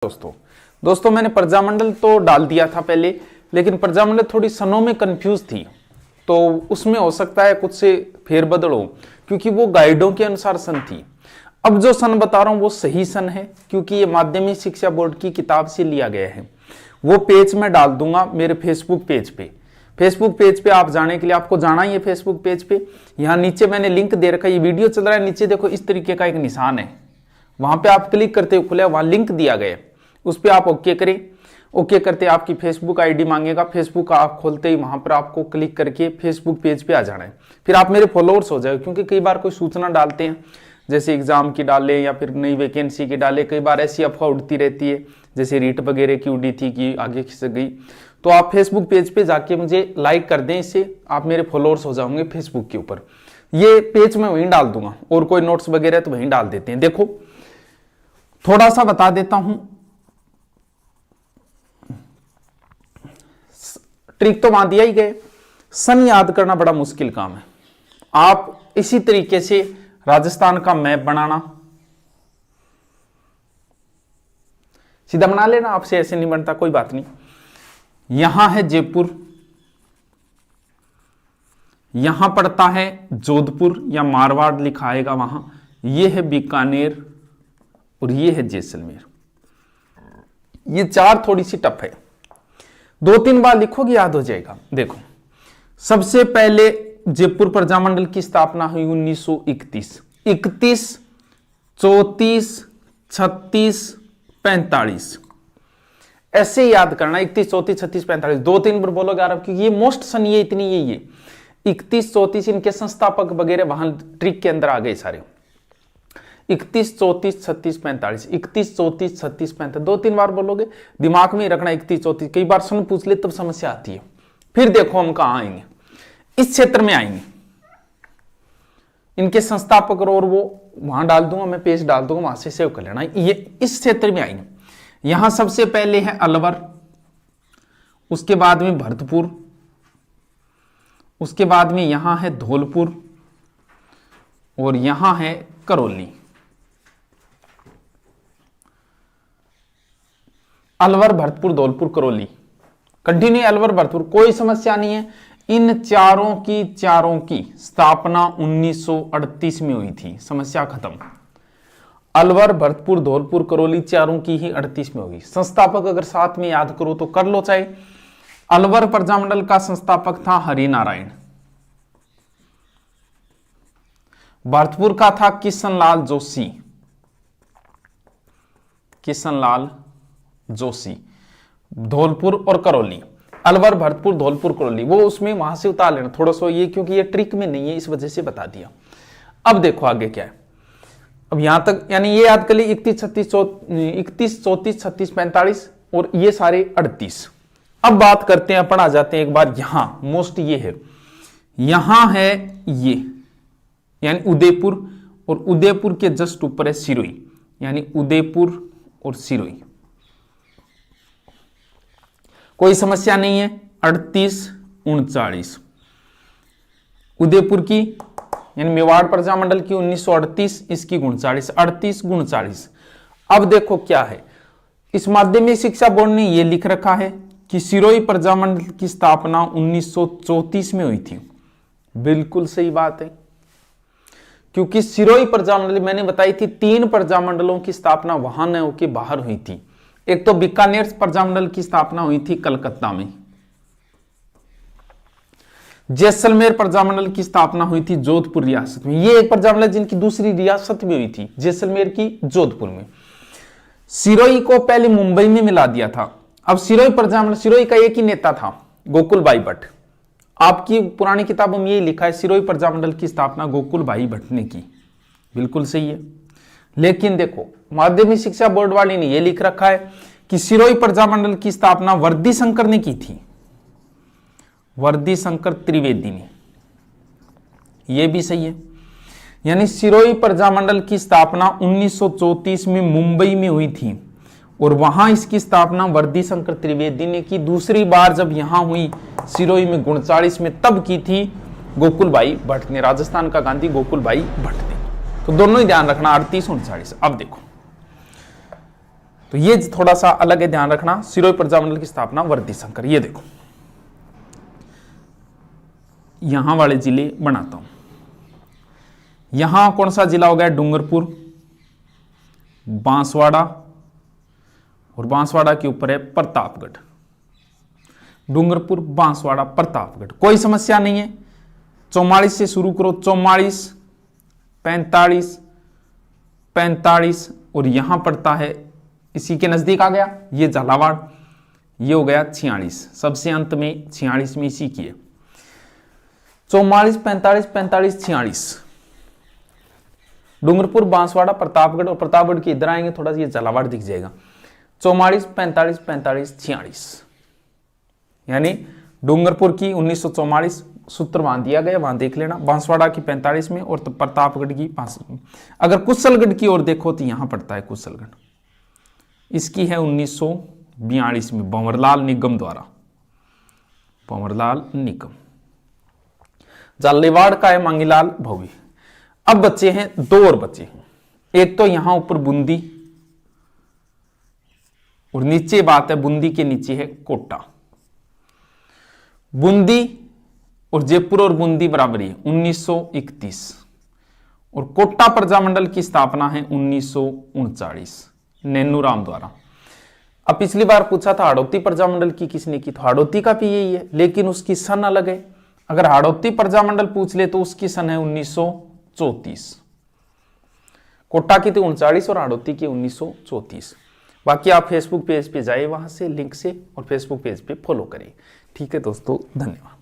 दोस्तों मैंने प्रजामंडल तो डाल दिया था पहले, लेकिन प्रजामंडल थोड़ी सनों में कंफ्यूज थी, तो उसमें हो सकता है कुछ से फेरबदल हो, क्योंकि वो गाइडों के अनुसार सन थी। अब जो सन बता रहा हूं वो सही सन है, क्योंकि ये माध्यमिक शिक्षा बोर्ड की किताब से लिया गया है। वो पेज मैं डाल दूंगा मेरे फेसबुक पेज पे। फेसबुक पेज पे आप जाने के लिए आपको जाना ही है फेसबुक पेज पे। यहाँ नीचे मैंने लिंक दे रखा है, ये वीडियो चल रहा है, नीचे देखो इस तरीके का एक निशान है, वहां पे आप क्लिक करते हुए खुले, वहां लिंक दिया गया है, उस पर आप ओके करें। ओके करते आपकी फेसबुक आईडी मांगेगा, फेसबुक आप खोलते ही वहां पर आपको क्लिक करके फेसबुक पेज पे आ जाना है। फिर आप मेरे फॉलोअर्स हो जाए, क्योंकि कई बार कोई सूचना डालते हैं, जैसे एग्जाम की डाले या फिर नई वैकेंसी की डाले, कई बार ऐसी अफवाह उड़ती रहती है, जैसे रीट वगैरह की उड़ी थी कि आगे खिसक गई। तो आप फेसबुक पेज पे जाके मुझे लाइक कर दें, इससे आप मेरे फॉलोअर्स हो जाओगे फेसबुक के ऊपर। ये पेज मैं वहीं डाल दूंगा, और कोई नोट्स वगैरह तो वहीं डाल देते हैं। देखो थोड़ा सा बता देता हूं, ट्रिक तो वहां दिया ही गए। सन याद करना बड़ा मुश्किल काम है। आप इसी तरीके से राजस्थान का मैप बनाना, सीधा बना लेना, आपसे ऐसे नहीं बनता, कोई बात नहीं। यहां है जयपुर, यहां पड़ता है जोधपुर या मारवाड़ लिखा आएगा वहां, यह है बीकानेर और ये है जैसलमेर। ये चार थोड़ी सी टफ है, 2-3 बार लिखोगे याद हो जाएगा। देखो सबसे पहले जयपुर प्रजामंडल की स्थापना हुई 1931, 31, 34, 36, 45, ऐसे याद करना। 31, 34, 36, 45 2-3 बार बोलोगे यार, क्योंकि ये मोस्ट सन ये इतनी यही है। 31, 34 इनके संस्थापक वगैरह वहां ट्रिक के अंदर आ गए सारे। 31, 34, 36, 45, 31, 34, 36, 45 2-3 बार बोलोगे, दिमाग में ही रखना 31, 34। कई बार सन पूछ ले तब समस्या आती है। फिर देखो हम कहां आएंगे, इस क्षेत्र में आएंगे, इनके संस्थापक और वो वहां डाल दूंगा, मैं पेज डाल दूंगा, वहां से सेव कर लेना। ये इस क्षेत्र में आएंगे। यहां सबसे पहले है अलवर, उसके बाद में भरतपुर, उसके बाद में यहां है धौलपुर और यहां है करौली। अलवर, भरतपुर, धौलपुर, करौली, कंटिन्यू अलवर भरतपुर, कोई समस्या नहीं है। इन चारों की स्थापना 1938 में हुई थी, समस्या खत्म। अलवर, भरतपुर, धौलपुर, करौली चारों की ही 38 में होगी। संस्थापक अगर साथ में याद करो तो कर लो चाहे। अलवर प्रजामंडल का संस्थापक था हरिनारायण, भरतपुर का था किशनलाल जोशी, किशनलाल जोशी। धौलपुर और करौली, अलवर, भरतपुर, धौलपुर, करौली, वो उसमें वहां से उतार लेना थोड़ा सा ये, क्योंकि ये ट्रिक में नहीं है, इस वजह से बता दिया। अब देखो आगे क्या है। अब यहां तक यानी ये याद कर ली 31, 31, 34, 36, 45 और ये सारे 38। अब बात करते हैं, अपन आ जाते हैं एक बार यहां, मोस्ट ये है, यहां है ये यानी उदयपुर, और उदयपुर के जस्ट ऊपर है सिरोही, यानी उदयपुर और सिरोही, कोई समस्या नहीं है। 38, 39 उदयपुर की यानी मेवाड़ प्रजामंडल की 1938, इसकी 39, 38, 39। अब देखो क्या है, इस माध्यमिक शिक्षा बोर्ड ने यह लिख रखा है कि सिरोही प्रजामंडल की स्थापना 1934 में हुई थी। बिल्कुल सही बात है, क्योंकि सिरोही प्रजामंडल मैंने बताई थी 3 प्रजामंडलों की स्थापना वहां न होकर बाहर हुई थी। एक तो बीकानेर प्रजामंडल की स्थापना हुई थी कलकत्ता में, जैसलमेर प्रजामंडल की स्थापना हुई थी जोधपुर रियासत में। ये एक प्रजामंडल जिनकी दूसरी रियासत में हुई थी, जैसलमेर की जोधपुर में। सिरोही को पहले मुंबई में मिला दिया था। अब सिरोही प्रजामंडल, सिरोही का एक ही नेता था, गोकुल भाई भट्ट। आपकी पुरानी किताबों में ये लिखा है सिरोही प्रजामंडल की स्थापना गोकुल भाई भट्ट ने की। बिल्कुल सही है, लेकिन देखो माध्यमिक शिक्षा बोर्ड वाले ने यह लिख रखा है कि सिरोही प्रजामंडल की स्थापना वर्दी शंकर ने की थी, वर्दी शंकर त्रिवेदी ने। यह भी सही है, यानी सिरोही प्रजामंडल की स्थापना 1934 में मुंबई में हुई थी और वहां इसकी स्थापना वर्दी शंकर त्रिवेदी ने की। दूसरी बार जब यहां हुई सिरोही में 39 में, तब की थी गोकुल भाई भट्ट ने, राजस्थान का गांधी गोकुल भाई भट्ट ने। तो दोनों ही ध्यान रखना 38, 39। अब देखो तो ये थोड़ा सा अलग है, ध्यान रखना। सिरोही प्रजामंडल की स्थापना वर्धीशंकर। ये देखो यहां वाले जिले बनाता हूं। यहां कौन सा जिला हो गया? डूंगरपुर, बांसवाड़ा, और बांसवाड़ा के ऊपर है प्रतापगढ़। डूंगरपुर, बांसवाड़ा, प्रतापगढ़। कोई समस्या नहीं है। 44 से शुरू करो। 44, 45, 45, और यहां पड़ता है, इसी के नजदीक आ गया ये झालावाड़। ये हो गया 46, सबसे अंत में 46 में इसी की है। 44, 45, 45, 46, डूंगरपुर, बांसवाड़ा, प्रतापगढ़, और प्रतापगढ़ के इधर आएंगे थोड़ा सा, ये झालावाड़ दिख जाएगा। 44, 45, 45, 46, यानी डूंगरपुर की 1944 सूत्र वहां दिया गया, वहां देख लेना। बांसवाड़ा की 45 में, और तो प्रतापगढ़ की 65 में। अगर कुशलगढ़ की ओर देखो तो यहां पड़ता है कुशलगढ़, इसकी है 1942 में भंवरलाल निगम द्वारा। भंवरलाल निगम। जालेवाड़ का है मांगीलाल भोवी। अब बच्चे हैं दो और बच्चे हैं। एक तो यहां ऊपर बूंदी, और नीचे बात है, बूंदी के नीचे है कोटा। बूंदी और जयपुर और बूंदी बराबरी है 1931, और कोटा प्रजामंडल की स्थापना है 1939 नैनूराम द्वारा। अब पिछली बार पूछा था हाड़ौती प्रजामंडल की किसने की, तो हाड़ौती का भी यही है, लेकिन उसकी सन अलग है। अगर हाड़ौती प्रजामंडल पूछ ले तो उसकी सन है 1934। कोटा की थी 39 और हाड़ौती की 1934। बाकी आप फेसबुक पेज पे जाए, वहां से लिंक से, और फेसबुक पेज पे फॉलो करें। ठीक है दोस्तों, धन्यवाद।